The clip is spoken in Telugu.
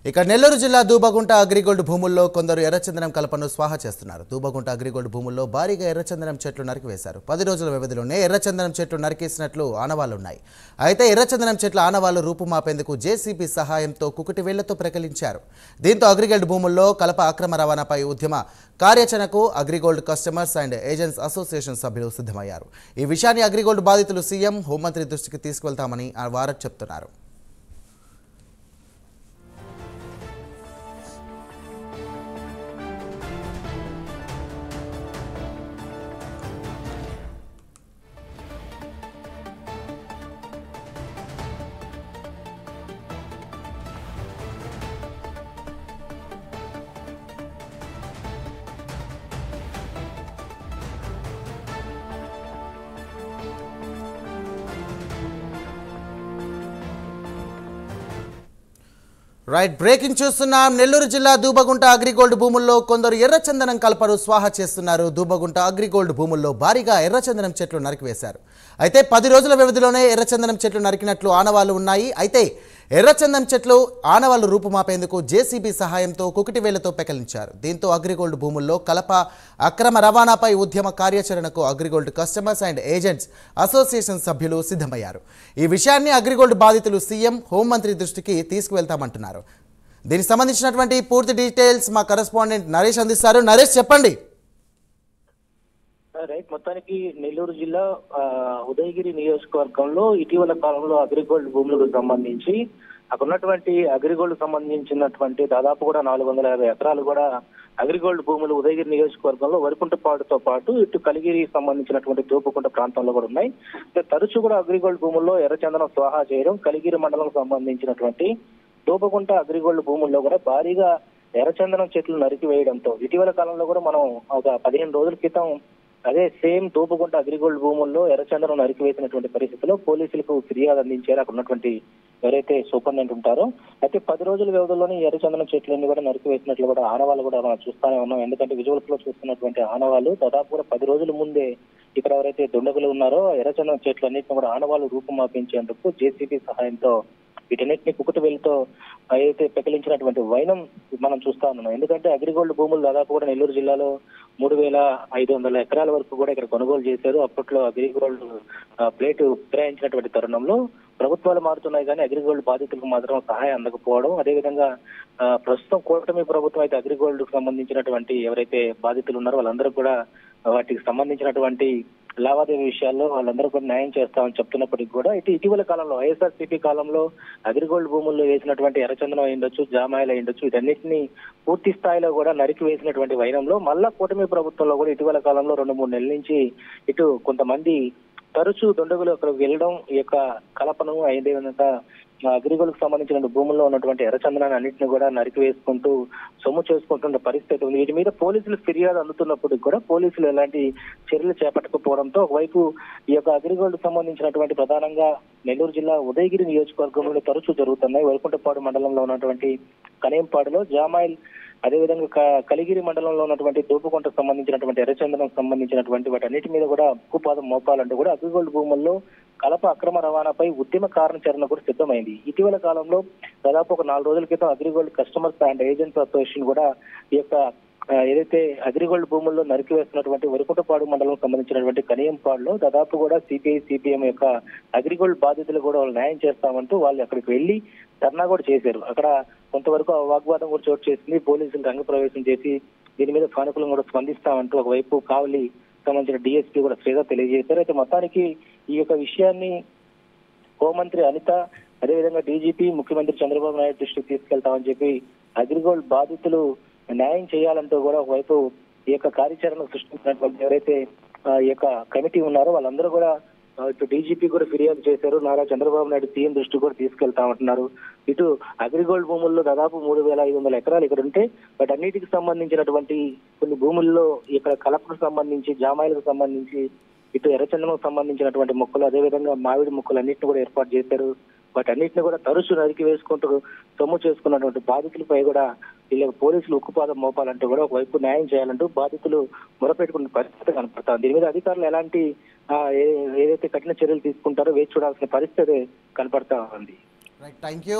ఇక నెల్లూరు జిల్లా దూబగుంట అగ్రిగోల్డ్ భూముల్లో కొందరు ఎర్రచందనం కలపను స్వాహా చేస్తున్నారు. దూబగుంట అగ్రిగోల్డ్ భూముల్లో భారీగా ఎర్రచందనం చెట్లు నరికివేశారు. 10 రోజుల వ్యవధిలోనే ఎర్రచందనం చెట్లు నరికేసినట్లు ఆనవాళ్లున్నాయి. అయితే ఎర్రచందనం చెట్ల ఆనవాళ్లు రూపుమాపేందుకు జేసీబీ సహాయంతో కుకుటి వేళ్లతో ప్రకలించారు. దీంతో అగ్రిగోల్డ్ భూముల్లో కలప అక్రమ రవాణాపై ఉద్యమ కార్యాచరణకు AgriGold customers and agents association సభ్యులు సిద్ధమయ్యారు. ఈ విషయాన్ని అగ్రిగోల్డ్ బాధితులు సీఎం హోంమంత్రి దృష్టికి తీసుకువెళ్తామని వారు చెప్తున్నారు. రైట్, బ్రేకింగ్ చూస్తున్నాం. నెల్లూరు జిల్లా దూబగుంట అగ్రిగోల్డ్ భూముల్లో కొందరు ఎర్రచందనం కలపను స్వాహా చేస్తున్నారు. దూబగుంట అగ్రిగోల్డ్ భూముల్లో భారీగా ఎర్రచందనం చెట్లు నరికివేశారు. అయితే 10 రోజుల వ్యవధిలోనే ఎర్రచందనం చెట్లు నరికినట్లు ఆనవాళ్లు ఉన్నాయి. అయితే ఎర్రచందనం చెట్లు ఆనవాళ్లు రూపుమాపేందుకు జేసీబీ సహాయంతో కుకుటి వేళ్లతో పెకలించారు. దీంతో అగ్రిగోల్డ్ భూముల్లో కలప అక్రమ రవాణాపై ఉద్యమ కార్యాచరణకు AgriGold customers and agents association సభ్యులు సిద్ధమయ్యారు. ఈ విషయాన్ని అగ్రిగోల్డ్ బాధితులు సీఎం హోంమంత్రి దృష్టికి తీసుకువెళ్తామంటున్నారు. దీనికి సంబంధించినటువంటి పూర్తి డీటెయిల్స్ మా కరెస్పాండెంట్ నరేష్ అందిస్తారు. నరేష్, చెప్పండి. రైట్, మొత్తానికి నెల్లూరు జిల్లా ఉదయగిరి నియోజకవర్గంలో ఇటీవల కాలంలో అగ్రిగోల్డ్ భూములకు సంబంధించి అక్కడ ఉన్నటువంటి అగ్రిగోల్డ్ సంబంధించినటువంటి దాదాపు కూడా 450 ఎకరాలు కూడా అగ్రిగోల్డ్ భూములు ఉదయగిరి నియోజకవర్గంలో వరికుంటపాడుతో పాటు ఇటు కలిగిరికి సంబంధించినటువంటి దూపుకుంట ప్రాంతంలో కూడా ఉన్నాయి. తరచూ కూడా అగ్రిగోల్డ్ భూముల్లో ఎర్రచందనం స్వాహా చేయడం, కలిగిరి మండలం సంబంధించినటువంటి దూపుకుంట అగ్రిగోల్డ్ భూముల్లో కూడా భారీగా ఎర్రచందనం చెట్లు నరికివేయడంతో ఇటీవల కాలంలో కూడా మనం ఒక 15 రోజుల క్రితం అదే సేమ్ దూపుకుంట అగ్రిగోల్డ్ భూముల్లో ఎర్రచందనం నరికివేసినటువంటి పరిస్థితిలో పోలీసులకు ఫిర్యాదు అందించారు అక్కడ ఉన్నటువంటి ఎవరైతే సూపరింటెండెంట్ ఉంటారో. అయితే 10 రోజుల వ్యవధిలోనే ఎర్రచందనం చెట్లన్నీ కూడా నరికివేసినట్లు కూడా ఆనవాళ్ళు కూడా మనం చూస్తానే ఉన్నాం. ఎందుకంటే విజువల్స్ లో చూస్తున్నటువంటి ఆనవాళ్ళు దాదాపు కూడా 10 రోజుల ముందే ఇక్కడ ఎవరైతే దుండగులు ఉన్నారో ఎర్రచందనం చెట్లు అన్నింటినీ కూడా ఆనవాళ్ళు రూపుమాపించేందుకు జేసీబీ సహాయంతో వీటన్నిటిని కుకుటి వేలుతో అయితే పెకిలించినటువంటి వైనం మనం చూస్తా ఉన్నాం. ఎందుకంటే అగ్రిగోల్డ్ భూములు దాదాపు కూడా నెల్లూరు జిల్లాలో 3500 ఎకరాల వరకు కూడా ఇక్కడ కొనుగోలు చేశారు. అప్పట్లో అగ్రిగోల్డ్ ప్లేట్ విక్రయించినటువంటి తరుణంలో ప్రభుత్వాలు మారుతున్నాయి కానీ అగ్రిగోల్డ్ బాధితులకు మాత్రం సహాయం అందకపోవడం, అదేవిధంగా ప్రస్తుతం కూటమి ప్రభుత్వం అయితే అగ్రిగోల్డ్ కు సంబంధించినటువంటి ఎవరైతే బాధితులు ఉన్నారో వాళ్ళందరూ కూడా వాటికి సంబంధించినటువంటి లావాదేవీ విషయాల్లో వాళ్ళందరూ కూడా న్యాయం చేస్తామని చెప్తున్నప్పటికీ కూడా ఇటీవల కాలంలో వైఎస్ఆర్సీపీ కాలంలో అగ్రిగోల్డ్ భూముల్లో వేసినటువంటి ఎర్రచందనం అయ్యుండొచ్చు, జామాయిలు అయ్యుండొచ్చు, వీటన్నిటిని పూర్తి స్థాయిలో కూడా నరికి వేసినటువంటి వైనంలో మళ్ళా కూటమి ప్రభుత్వంలో కూడా ఇటీవల కాలంలో 2-3 నెలల నుంచి ఇటు కొంతమంది తరచూ దుండగులు అక్కడికి వెళ్ళడం, ఈ యొక్క కలపను అదేవిధంగా అగ్రిగోల్డ్ కు సంబంధించిన భూముల్లో ఉన్నటువంటి ఎర్రచందనాన్ని అన్నింటినీ కూడా నరికి వేసుకుంటూ సొమ్ము చేసుకుంటున్న పరిస్థితి ఉంది. వీటి మీద పోలీసులు ఫిర్యాదు అందుతున్నప్పుడు కూడా పోలీసులు ఎలాంటి చర్యలు చేపట్టకపోవడంతో ఒకవైపు ఈ యొక్క అగ్రిగోల్డ్ సంబంధించినటువంటి ప్రధానంగా నెల్లూరు జిల్లా ఉదయగిరి నియోజకవర్గంలో తరచూ జరుగుతున్నాయి. వరికుంటపాడు మండలంలో ఉన్నటువంటి కనేంపాడులో జామాయిల్, అదేవిధంగా కలిగిరి మండలంలో ఉన్నటువంటి దూపుకుంటకు సంబంధించినటువంటి ఎర్రచందనం సంబంధించినటువంటి వాటన్నిటి మీద కూడా ఉక్కుపాదం మోపాలంటూ కూడా అగ్రిగోల్డ్ భూముల్లో కలప అక్రమ రవాణాపై ఉద్యమ కార్యాచరణ కూడా సిద్ధమైంది. ఇటీవల కాలంలో దాదాపు ఒక 4 రోజుల క్రితం AgriGold customers and agents association కూడా ఈ యొక్క ఏదైతే అగ్రిగోల్డ్ భూముల్లో నరికివేస్తున్నటువంటి వరికుంటపాడు మండలం సంబంధించినటువంటి కనియంపాడులో దాదాపు కూడా సిపిఐ సిపిఎం యొక్క అగ్రిగోల్డ్ బాధితులు కూడా వాళ్ళు న్యాయం చేస్తామంటూ వాళ్ళు అక్కడికి వెళ్లి ధర్నా కూడా చేశారు. అక్కడ కొంతవరకు వాగ్వాదం కూడా చోటు చేసింది. పోలీసులు రంగప్రవేశం చేసి దీని మీద సానుకూలంగా కూడా స్పందిస్తామంటూ ఒకవైపు కావలి సంబంధించిన డిఎస్పీ కూడా శ్రీధర్ తెలియజేశారు. అయితే మొత్తానికి ఈ యొక్క విషయాన్ని హోంమంత్రి అనిత, అదేవిధంగా డీజీపీ, ముఖ్యమంత్రి చంద్రబాబు నాయుడు దృష్టికి తీసుకెళ్తామని చెప్పి అగ్రిగోల్డ్ బాధితులు న్యాయం చేయాలంటూ కూడా ఒకవైపు ఈ యొక్క కార్యాచరణ సృష్టించినటువంటి ఎవరైతే ఈ యొక్క కమిటీ ఉన్నారో వాళ్ళందరూ కూడా ఇటు డీజీపీ కూడా ఫిర్యాదు చేశారు. నారా చంద్రబాబు నాయుడు సీఎం దృష్టి కూడా తీసుకెళ్తామంటున్నారు. ఇటు అగ్రిగోల్డ్ భూముల్లో దాదాపు 3500 ఎకరాలు ఇక్కడ ఉంటే వాటన్నిటికి సంబంధించినటువంటి కొన్ని భూముల్లో ఇక్కడ కలపకు సంబంధించి, జామాయిలకు సంబంధించి, ఇటు ఎర్రచందనం సంబంధించినటువంటి మొక్కలు, అదేవిధంగా మామిడి మొక్కలు అన్నింటినీ కూడా ఏర్పాటు చేశారు. వాటన్నిటిని కూడా తరచు నరికి వేసుకుంటూ సొమ్ము చేసుకున్నటువంటి బాధితులపై కూడా వీళ్ళకి పోలీసులు ఉక్కుపాదం మోపాలంటూ కూడా ఒకవైపు న్యాయం చేయాలంటూ బాధితులు మొరపెట్టుకున్న పరిస్థితి కనపడతాం. దీని మీద అధికారులు ఎలాంటి ఏదైతే కఠిన చర్యలు తీసుకుంటారో వేచి చూడాల్సిన పరిస్థితి కనపడతా ఉంది. Right, thank you.